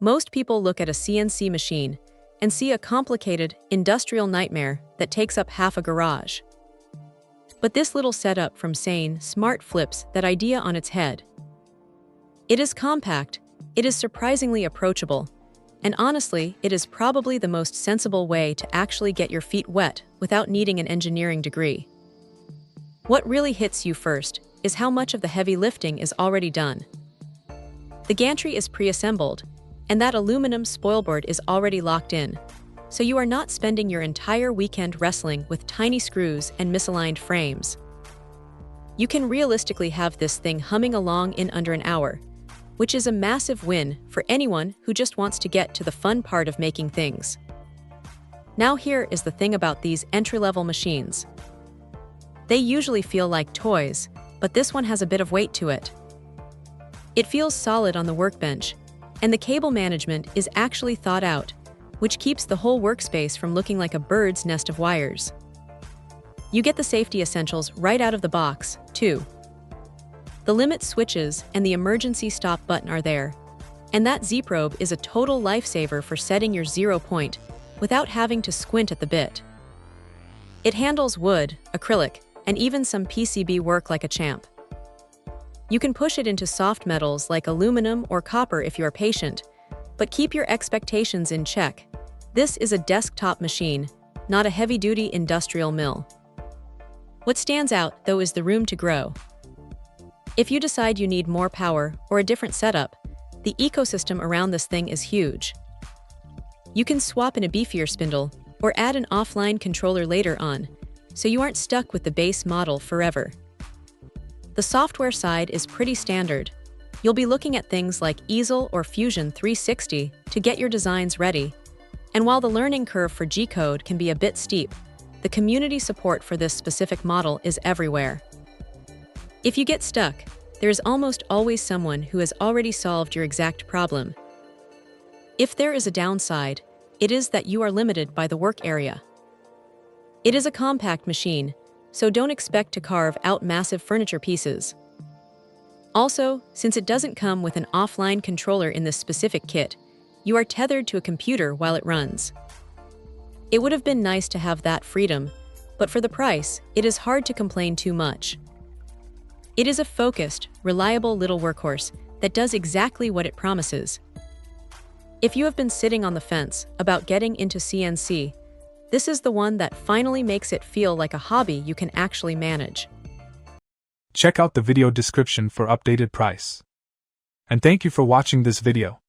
Most people look at a CNC machine and see a complicated, industrial nightmare that takes up half a garage. But this little setup from SainSmart flips that idea on its head. It is compact, it is surprisingly approachable, and honestly, it is probably the most sensible way to actually get your feet wet without needing an engineering degree. What really hits you first is how much of the heavy lifting is already done. The gantry is pre-assembled, and that aluminum spoilboard is already locked in, so you are not spending your entire weekend wrestling with tiny screws and misaligned frames. You can realistically have this thing humming along in under an hour, which is a massive win for anyone who just wants to get to the fun part of making things. Now here is the thing about these entry-level machines. They usually feel like toys, but this one has a bit of weight to it. It feels solid on the workbench, and the cable management is actually thought out, which keeps the whole workspace from looking like a bird's nest of wires. You get the safety essentials right out of the box, too. The limit switches and the emergency stop button are there, and that Z-probe is a total lifesaver for setting your 0 point without having to squint at the bit. It handles wood, acrylic, and even some PCB work like a champ. You can push it into soft metals like aluminum or copper if you are patient, but keep your expectations in check. This is a desktop machine, not a heavy-duty industrial mill. What stands out, though, is the room to grow. If you decide you need more power or a different setup, the ecosystem around this thing is huge. You can swap in a beefier spindle or add an offline controller later on, so you aren't stuck with the base model forever. The software side is pretty standard. You'll be looking at things like Easel or Fusion 360 to get your designs ready. And while the learning curve for G-code can be a bit steep, the community support for this specific model is everywhere. If you get stuck, there is almost always someone who has already solved your exact problem. If there is a downside, it is that you are limited by the work area. It is a compact machine, so don't expect to carve out massive furniture pieces. Also, since it doesn't come with an offline controller in this specific kit, you are tethered to a computer while it runs. It would have been nice to have that freedom, but for the price, it is hard to complain too much. It is a focused, reliable little workhorse that does exactly what it promises. If you have been sitting on the fence about getting into CNC, this is the one that finally makes it feel like a hobby you can actually manage. Check out the video description for updated price. And thank you for watching this video.